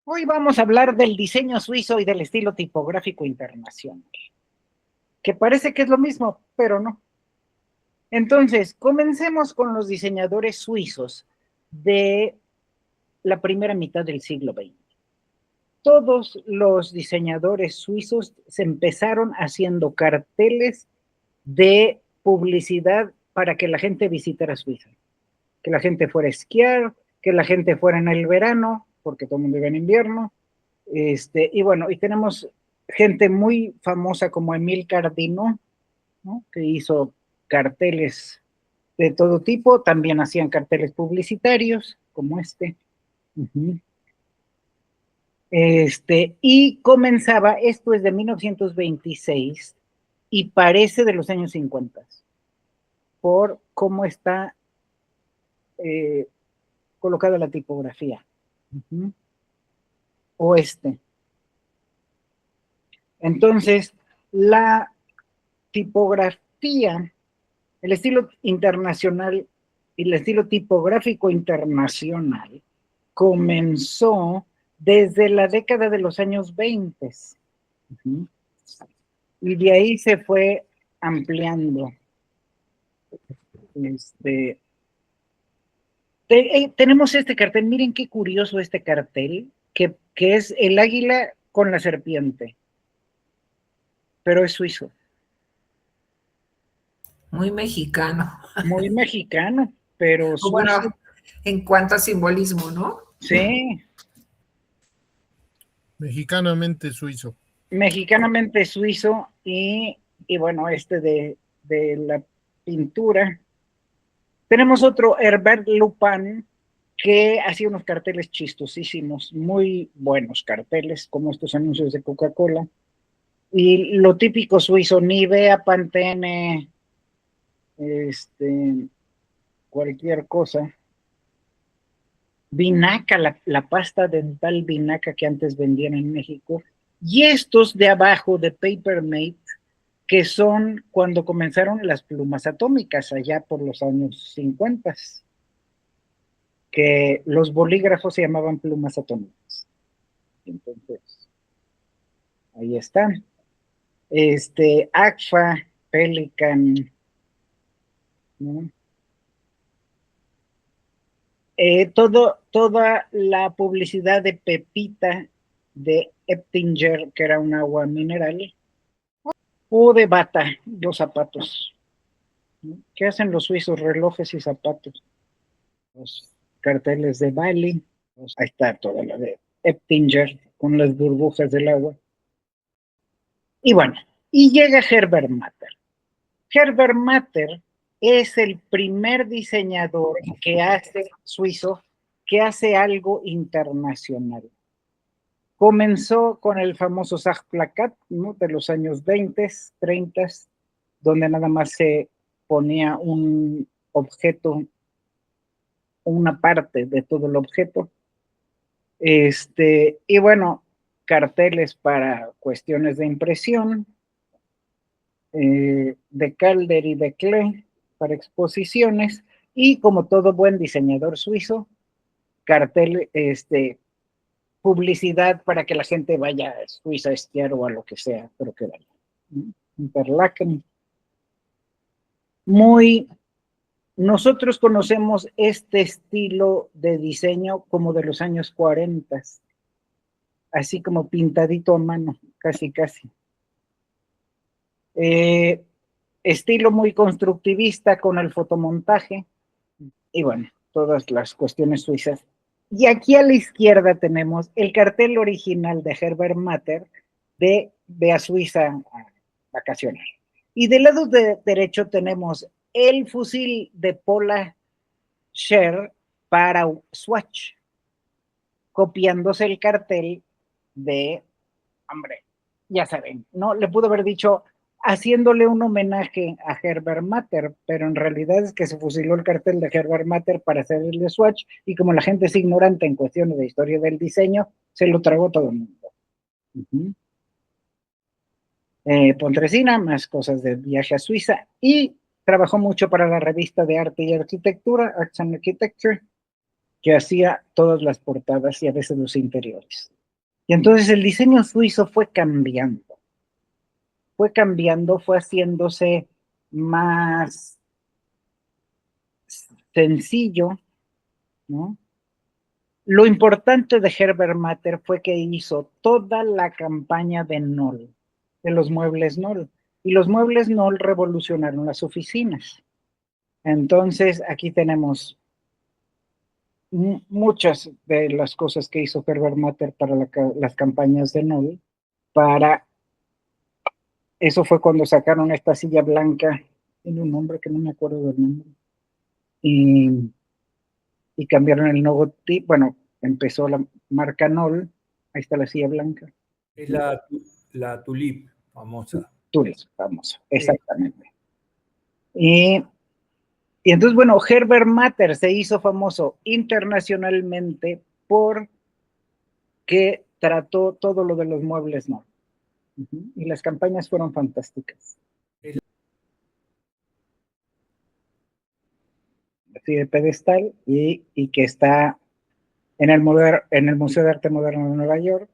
Hoy vamos a hablar del diseño suizo y del estilo tipográfico internacional, que parece que es lo mismo, pero no. Entonces, comencemos con los diseñadores suizos de la primera mitad del siglo XX. Todos los diseñadores suizos se empezaron haciendo carteles de publicidad para que la gente visitara Suiza, que la gente fuera a esquiar, que la gente fuera en el verano, porque todo el mundo iba en invierno. Y bueno, y tenemos gente muy famosa como Emile Cardinaux, ¿no? Que hizo carteles de todo tipo, también hacían carteles publicitarios, como este. Uh-huh. Y comenzaba, esto es de 1926, y parece de los años 50, por cómo está colocada la tipografía. Uh-huh. O este. Entonces, la tipografía, el estilo internacional y el estilo tipográfico internacional comenzó desde la década de los años 20. Uh-huh. Y de ahí se fue ampliando. Tenemos este cartel, miren qué curioso este cartel, que es el águila con la serpiente, pero es suizo. Muy mexicano. Muy mexicano, pero suizo. Bueno, en cuanto a simbolismo, ¿no? Sí. Mexicanamente suizo. Mexicanamente suizo y bueno, de la pintura. Tenemos otro, Herbert Lupin, que hacía unos carteles chistosísimos, muy buenos carteles, como estos anuncios de Coca-Cola. Y lo típico suizo, Nivea, Pantene, cualquier cosa. Vinaca, la pasta dental Vinaca que antes vendían en México. Y estos de abajo, de Paper Mate, que son cuando comenzaron las plumas atómicas, allá por los años 50, que los bolígrafos se llamaban plumas atómicas. Entonces, ahí están. Agfa, Pelican, ¿no? Toda la publicidad de Pepita, de Eptinger, que era un agua mineral, o de Bata, los zapatos. ¿No? ¿Qué hacen los suizos? Relojes y zapatos. Los carteles de Bali, pues ahí está toda la de Eptinger con las burbujas del agua. Y bueno, y llega Herbert Matter. Herbert Matter es el primer diseñador suizo que hace algo internacional. Comenzó con el famoso Sachplakat, ¿no? De los años 20, 30, donde nada más se ponía un objeto, una parte de todo el objeto. Y bueno, carteles para cuestiones de impresión, de Calder y de Klee para exposiciones, y como todo buen diseñador suizo, cartel, publicidad para que la gente vaya a Suiza a esquiar o a lo que sea, pero que vaya. Interlaken. Nosotros conocemos este estilo de diseño como de los años 40, así como pintadito a mano, casi. Estilo muy constructivista con el fotomontaje, y bueno, todas las cuestiones suizas. Y aquí a la izquierda tenemos el cartel original de Herbert Matter de Ve a Suiza a vacacionar. Y del lado derecho tenemos el fusil de Paula Scher para Swatch, copiándose el cartel de, hombre, ya saben, ¿no? Le pudo haber dicho haciéndole un homenaje a Herbert Matter, pero en realidad es que se fusiló el cartel de Herbert Matter para hacer el de Swatch, y como la gente es ignorante en cuestiones de historia del diseño, se lo tragó todo el mundo. Uh-huh. Pontresina, más cosas de viaje a Suiza, y trabajó mucho para la revista de arte y arquitectura, Arts and Architecture, que hacía todas las portadas y a veces los interiores. Y entonces el diseño suizo fue cambiando, fue haciéndose más sencillo, ¿no? Lo importante de Herbert Matter fue que hizo toda la campaña de Knoll, de los muebles Knoll, y los muebles Knoll revolucionaron las oficinas. Entonces, aquí tenemos muchas de las cosas que hizo Herbert Matter para las campañas de Knoll. Eso fue cuando sacaron esta silla blanca, tiene un nombre que no me acuerdo del nombre, y cambiaron el logotipo. Bueno, empezó la marca Knoll, ahí está la silla blanca. Es la Tulip, famosa. Tulip, famosa, exactamente. Y entonces, bueno, Herbert Matter se hizo famoso internacionalmente porque trató todo lo de los muebles Knoll. Y las campañas fueron fantásticas. Así de pedestal y que está en el Museo de Arte Moderno de Nueva York.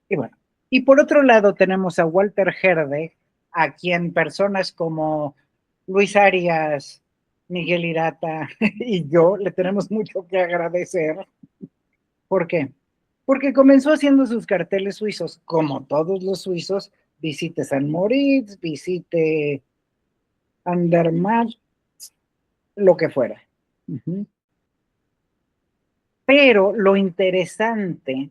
Y bueno, y por otro lado tenemos a Walter Herde, a quien personas como Luis Arias, Miguel Irata y yo le tenemos mucho que agradecer. ¿Por qué? Porque comenzó haciendo sus carteles suizos, como todos los suizos, visite San Moritz, visite Andermatt, lo que fuera. Pero lo interesante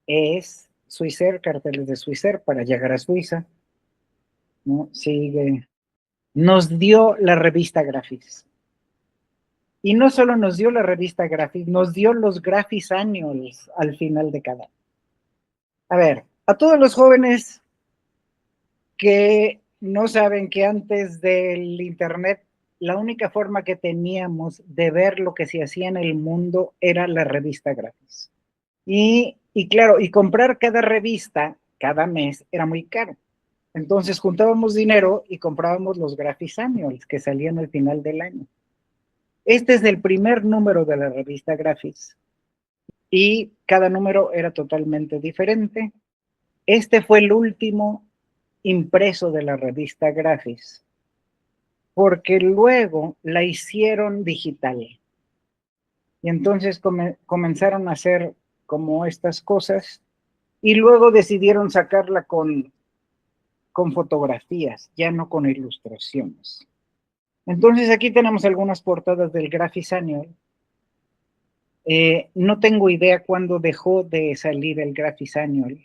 es Swissair, carteles de Swissair para llegar a Suiza, ¿no? Sigue. Nos dio la revista Graphics. Y no solo nos dio la revista Graphics, nos dio los Graphics Annuals al final de cada año. A ver, a todos los jóvenes que no saben que antes del internet la única forma que teníamos de ver lo que se hacía en el mundo era la revista Graphics. Y claro, y comprar cada revista cada mes era muy caro. Entonces juntábamos dinero y comprábamos los Graphics Annuals que salían al final del año. Este es el primer número de la revista Graphics y cada número era totalmente diferente. Este fue el último impreso de la revista Graphics, porque luego la hicieron digital. Y entonces comenzaron a hacer como estas cosas y luego decidieron sacarla con fotografías, ya no con ilustraciones. Entonces aquí tenemos algunas portadas del Graphics Annual. No tengo idea cuándo dejó de salir el Graphics Annual,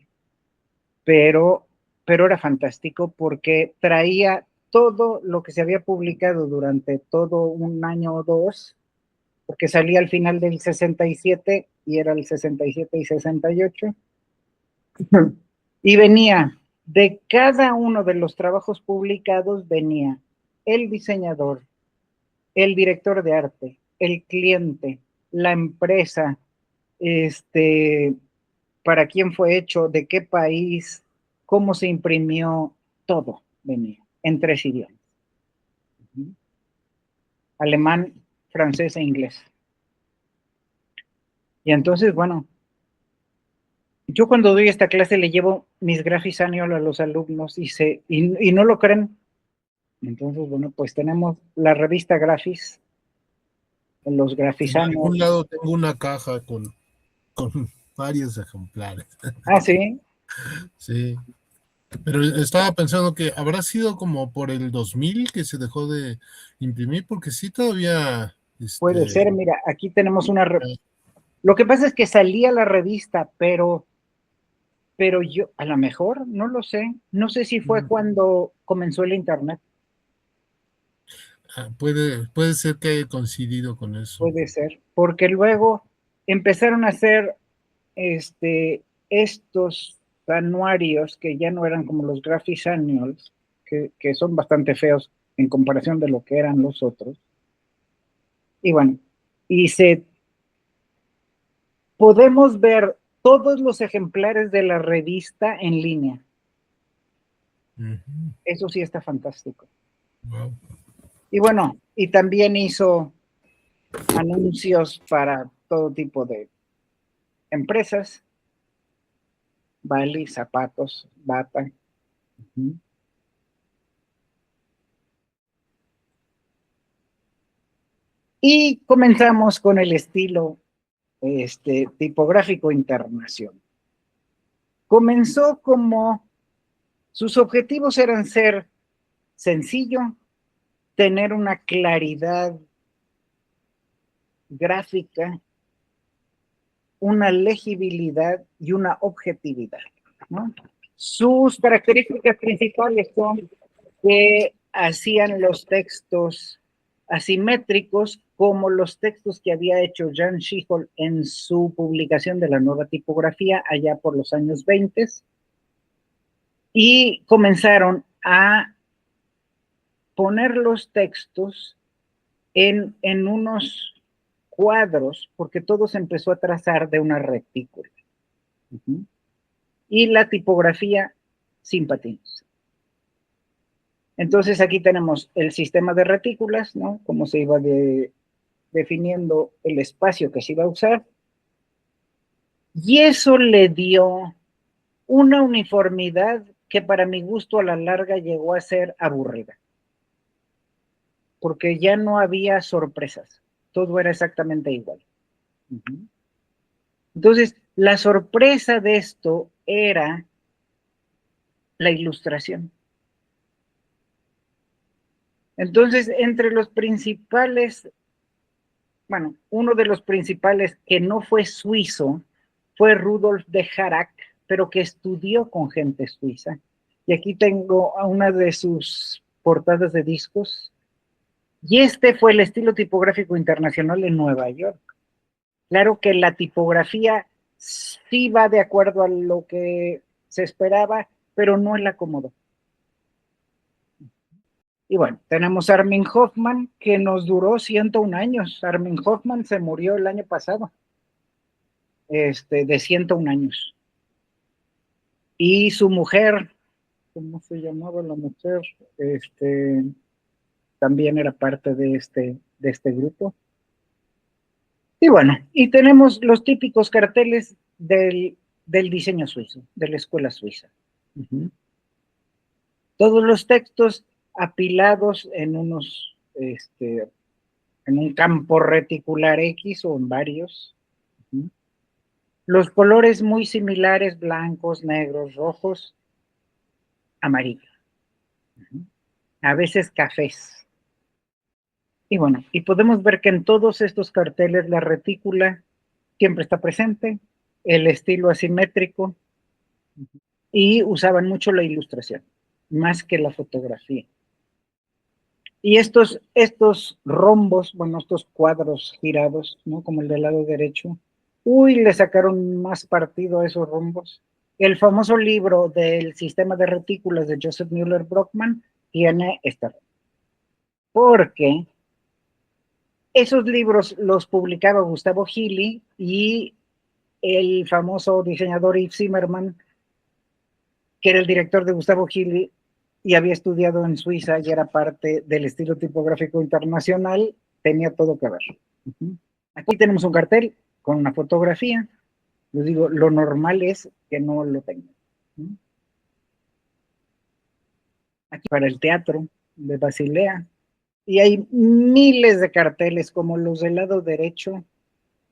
pero era fantástico porque traía todo lo que se había publicado durante todo un año o dos, porque salía al final del 67 y era el 67 y 68, y venía de cada uno de los trabajos publicados, venía el diseñador, el director de arte, el cliente, la empresa, para quién fue hecho, de qué país, cómo se imprimió, todo venía en 3 idiomas. Alemán, francés e inglés. Y entonces, bueno, yo cuando doy esta clase le llevo mis Graphics Annual a los alumnos y no lo creen. Entonces, bueno, pues tenemos la revista Graphics, los Graphics En Annual. algún lado tengo una caja con varios ejemplares. Ah, sí. Sí. Pero estaba pensando que habrá sido como por el 2000 que se dejó de imprimir, porque sí todavía... Puede ser, mira, aquí tenemos una... Lo que pasa es que salía la revista, pero yo, a lo mejor, no lo sé. No sé si fue cuando comenzó el internet. Puede ser que haya coincidido con eso. Puede ser, porque luego empezaron a hacer estos anuarios que ya no eran como los Graphics Annuals, que son bastante feos en comparación de lo que eran los otros. Y bueno, podemos ver todos los ejemplares de la revista en línea. Eso sí está fantástico. Wow. Y bueno, y también hizo anuncios para todo tipo de empresas. Bali, zapatos, bata. Ujú. Y comenzamos con el estilo tipográfico internacional. Comenzó como sus objetivos eran ser sencillo, tener una claridad gráfica, una legibilidad y una objetividad, ¿no? Sus características principales son que hacían los textos asimétricos como los textos que había hecho Jan Schichold en su publicación de la nueva tipografía allá por los años 20 y comenzaron a poner los textos en unos cuadros porque todo se empezó a trazar de una retícula. Uh-huh. Y la tipografía sin patines. Entonces aquí tenemos el sistema de retículas, ¿no? Cómo se iba definiendo el espacio que se iba a usar. Y eso le dio una uniformidad que para mi gusto a la larga llegó a ser aburrida. Porque ya no había sorpresas. Todo era exactamente igual. Uh-huh. Entonces, la sorpresa de esto era la ilustración. Entonces, entre los principales, bueno, uno de los principales que no fue suizo fue Rudolf de Harrack, pero que estudió con gente suiza. Y aquí tengo una de sus portadas de discos. Y este fue el estilo tipográfico internacional en Nueva York. Claro que la tipografía sí va de acuerdo a lo que se esperaba, pero no es la cómoda. Y bueno, tenemos a Armin Hoffman, que nos duró 101 años. Armin Hoffman se murió el año pasado, de 101 años. Y su mujer, ¿cómo se llamaba la mujer? También era parte de este grupo. Y bueno, y tenemos los típicos carteles del diseño suizo, de la escuela suiza. Uh-huh. Todos los textos apilados en un campo reticular X o en varios. Uh-huh. Los colores muy similares, blancos, negros, rojos, amarillo. Uh-huh. A veces cafés. Y bueno, y podemos ver que en todos estos carteles la retícula siempre está presente, el estilo asimétrico, y usaban mucho la ilustración, más que la fotografía. Y estos rombos, bueno, estos cuadros girados, ¿no? Como el del lado derecho, le sacaron más partido a esos rombos. El famoso libro del sistema de retículas de Joseph Müller-Brockmann tiene esta. Porque esos libros los publicaba Gustavo Gili y el famoso diseñador Yves Zimmermann, que era el director de Gustavo Gili y había estudiado en Suiza y era parte del estilo tipográfico internacional, tenía todo que ver. Uh-huh. Aquí tenemos un cartel con una fotografía. Les digo, lo normal es que no lo tengan. Uh-huh. Aquí para el teatro de Basilea. Y hay miles de carteles como los del lado derecho,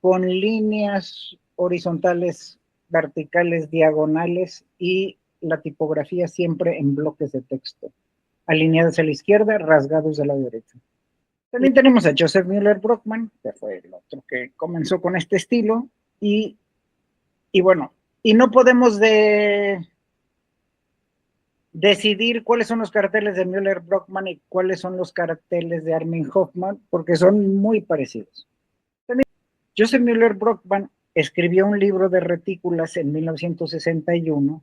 con líneas horizontales, verticales, diagonales y la tipografía siempre en bloques de texto, alineados a la izquierda, rasgados del lado derecho. También tenemos a Joseph Müller-Brockmann, que fue el otro que comenzó con este estilo, y bueno, y no podemos decidir cuáles son los carteles de Müller-Brockmann y cuáles son los carteles de Armin Hoffman, porque son muy parecidos. También Joseph Müller-Brockmann escribió un libro de retículas en 1961,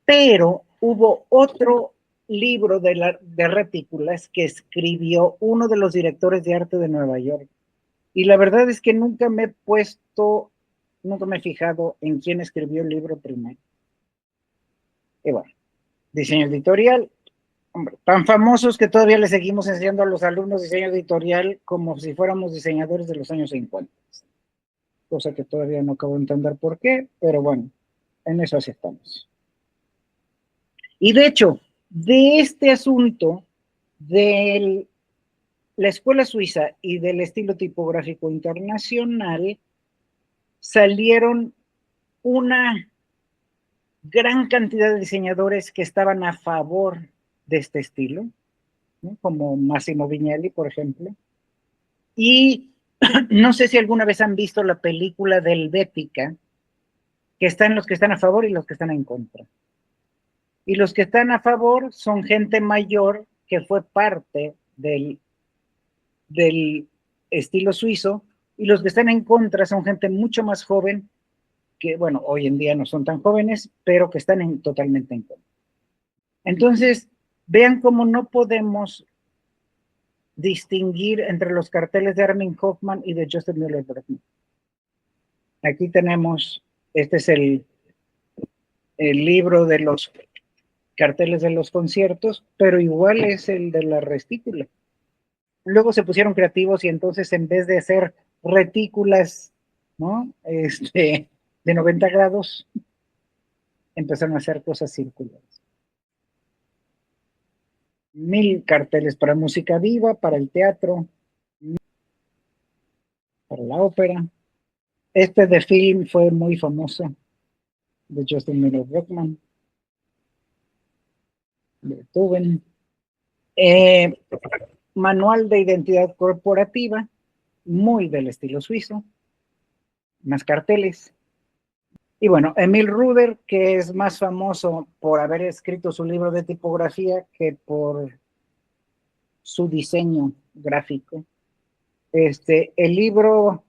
pero hubo otro libro de retículas que escribió uno de los directores de arte de Nueva York. Y la verdad es que nunca me he fijado en quién escribió el libro primero. Y bueno, diseño editorial, hombre, tan famosos que todavía le seguimos enseñando a los alumnos diseño editorial como si fuéramos diseñadores de los años 50. Cosa que todavía no acabo de entender por qué, pero bueno. en eso así estamos. Y de hecho, de este asunto de la escuela suiza y del estilo tipográfico internacional, salieron una gran cantidad de diseñadores que estaban a favor de este estilo, ¿no? Como Massimo Vignelli, por ejemplo. Y no sé si alguna vez han visto la película de Helvética, que están los que están a favor y los que están en contra. Y los que están a favor son gente mayor que fue parte del estilo suizo, y los que están en contra son gente mucho más joven, que bueno, hoy en día no son tan jóvenes, pero que están totalmente en contra. Entonces, vean cómo no podemos distinguir entre los carteles de Armin Hoffman y de Joseph Müller-Bergman. Aquí tenemos, este es el libro de los carteles de los conciertos, pero igual es el de la retícula. Luego se pusieron creativos y entonces en vez de hacer retículas, ¿no? De 90 grados, empezaron a hacer cosas circulares. 1000 carteles para música viva, para el teatro, para la ópera. Este de film fue muy famoso, de Justin Miller-Bergman, de Beethoven. Manual de identidad corporativa, muy del estilo suizo, más carteles. Y bueno, Emil Ruder, que es más famoso por haber escrito su libro de tipografía que por su diseño gráfico. El libro,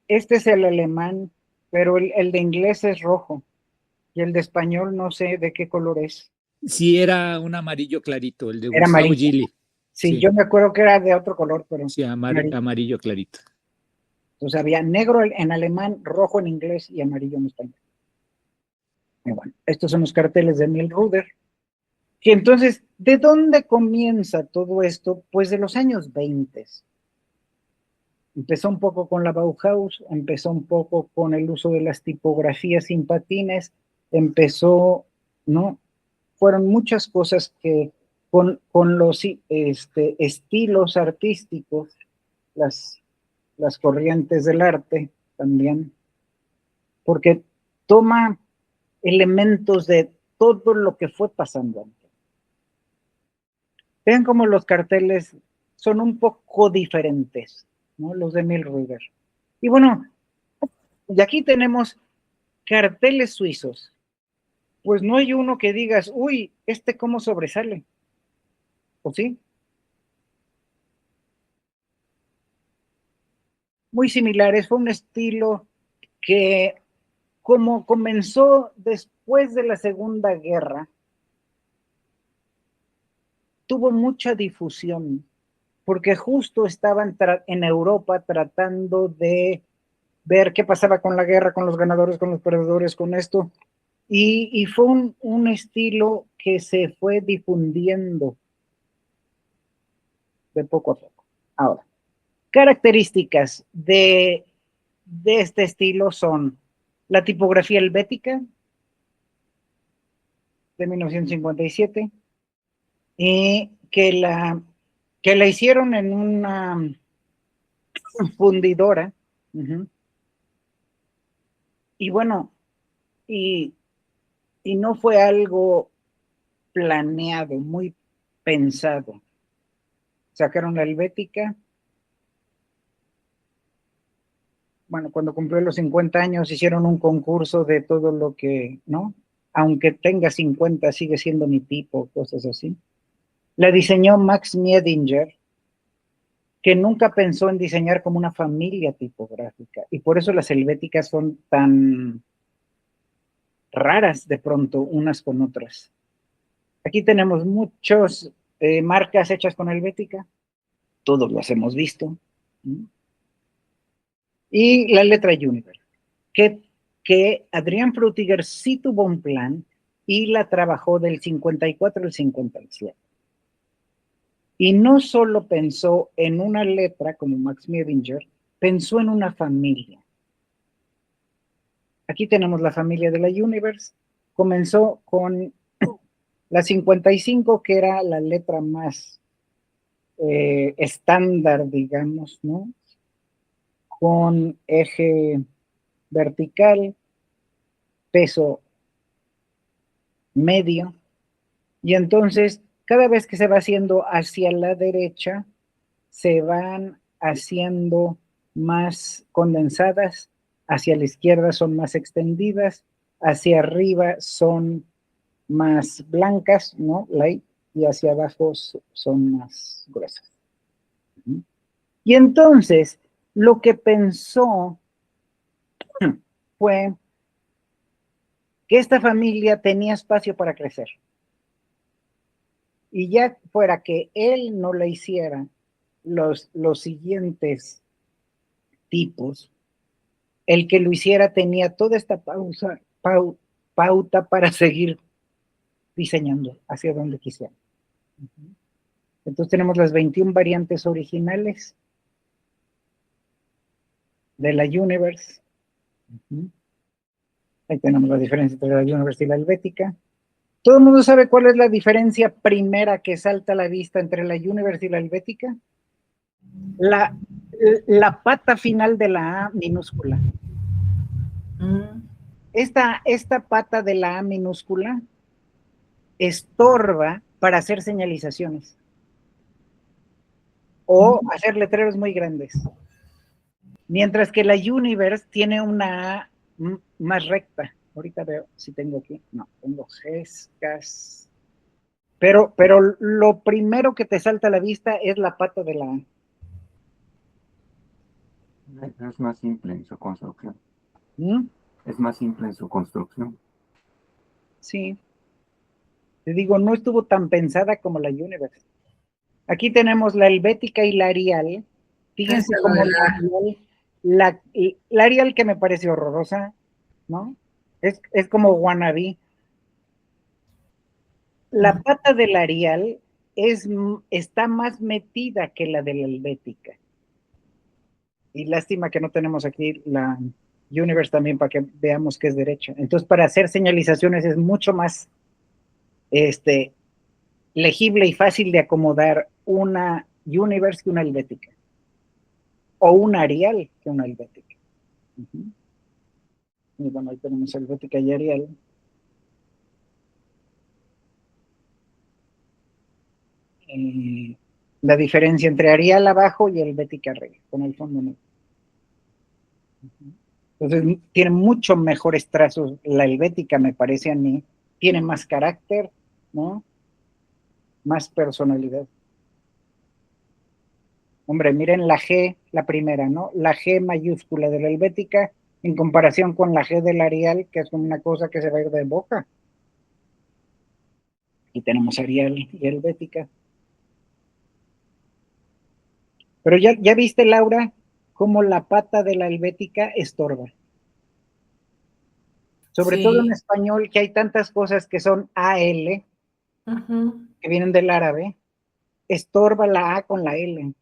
este es el alemán, pero el de inglés es rojo, y el de español no sé de qué color es. Sí, era un amarillo clarito, el de Era Gustavo amarillo. Gili. Sí, yo me acuerdo que era de otro color, pero... Sí, amarillo clarito. Entonces había negro en alemán, rojo en inglés y amarillo en español. Y bueno, estos son los carteles de Emil Ruder. Y entonces, ¿de dónde comienza todo esto? Pues de los años 20. Empezó un poco con la Bauhaus, empezó un poco con el uso de las tipografías sin patines, empezó, ¿no? Fueron muchas cosas que con los estilos artísticos, las corrientes del arte también, porque toma elementos de todo lo que fue pasando antes. Vean cómo los carteles son un poco diferentes, ¿no? Los de Emil Ruder. Y bueno, y aquí tenemos carteles suizos. Pues no hay uno que digas, uy, cómo sobresale. ¿O sí? Muy similares, fue un estilo que como comenzó después de la Segunda Guerra, tuvo mucha difusión, porque justo estaban en Europa tratando de ver qué pasaba con la guerra, con los ganadores, con los perdedores, con esto, y fue un estilo que se fue difundiendo de poco a poco. Ahora, características de este estilo son la tipografía helvética de 1957, y que la hicieron en una fundidora. Y bueno, y no fue algo planeado, muy pensado. Sacaron la helvética. Bueno, cuando cumplió los 50 años hicieron un concurso de todo lo que, ¿no? Aunque tenga 50, sigue siendo mi tipo, cosas así. La diseñó Max Miedinger, que nunca pensó en diseñar como una familia tipográfica, y por eso las helvéticas son tan raras de pronto unas con otras. Aquí tenemos muchas marcas hechas con helvética, todos las hemos visto. Y la letra Univer, que Adrián Frutiger sí tuvo un plan y la trabajó del 54 al 57. Y no solo pensó en una letra como Max Miedinger, pensó en una familia. Aquí tenemos la familia de la Universe. Comenzó con la 55, que era la letra más estándar, digamos, ¿no? Con eje vertical, peso medio, y entonces cada vez que se va haciendo hacia la derecha, se van haciendo más condensadas, hacia la izquierda son más extendidas, hacia arriba son más blancas, ¿no? Light, y hacia abajo son más gruesas. Y entonces, lo que pensó fue que esta familia tenía espacio para crecer. Y ya fuera que él no le hiciera los siguientes tipos, el que lo hiciera tenía toda esta pauta para seguir diseñando hacia donde quisiera. Entonces tenemos las 21 variantes originales de la Universe. Ahí tenemos la diferencia entre la Universe y la helvética. ¿Todo el mundo sabe cuál es la diferencia primera que salta a la vista entre la Universe y la helvética? La pata final de la A minúscula. Esta pata de la A minúscula estorba para hacer señalizaciones o hacer letreros muy grandes. Mientras que la Universe tiene una A más recta. Ahorita veo si tengo aquí. No, tengo Gs. Pero lo primero que te salta a la vista es la pata de la A. Es más simple en su construcción. ¿Mm? Es más simple en su construcción. Sí. Te digo, no estuvo tan pensada como la Universe. Aquí tenemos la helvética y la Arial. Fíjense cómo la Arial, que me parece horrorosa, ¿no? Es como wannabe. La pata del Arial está más metida que la de la helvética. Y lástima que no tenemos aquí la Universe también para que veamos que es derecha. Entonces, para hacer señalizaciones es mucho más legible y fácil de acomodar una Universe que una helvética. O una Arial que una helvética. Y bueno, ahí tenemos helvética y Arial. La diferencia entre Arial abajo y helvética arriba, con el fondo negro. Entonces, tiene mucho mejores trazos. La helvética, me parece a mí, tiene más carácter, ¿no? Más personalidad. Hombre, miren la G, la primera, ¿no? La G mayúscula de la helvética en comparación con la G del Arial, que es una cosa que se va a ir de boca. Y tenemos Arial y helvética. Pero ya viste, Laura, cómo la pata de la helvética estorba. Sobre todo en español, que hay tantas cosas que son AL, que vienen del árabe, estorba la A con la L.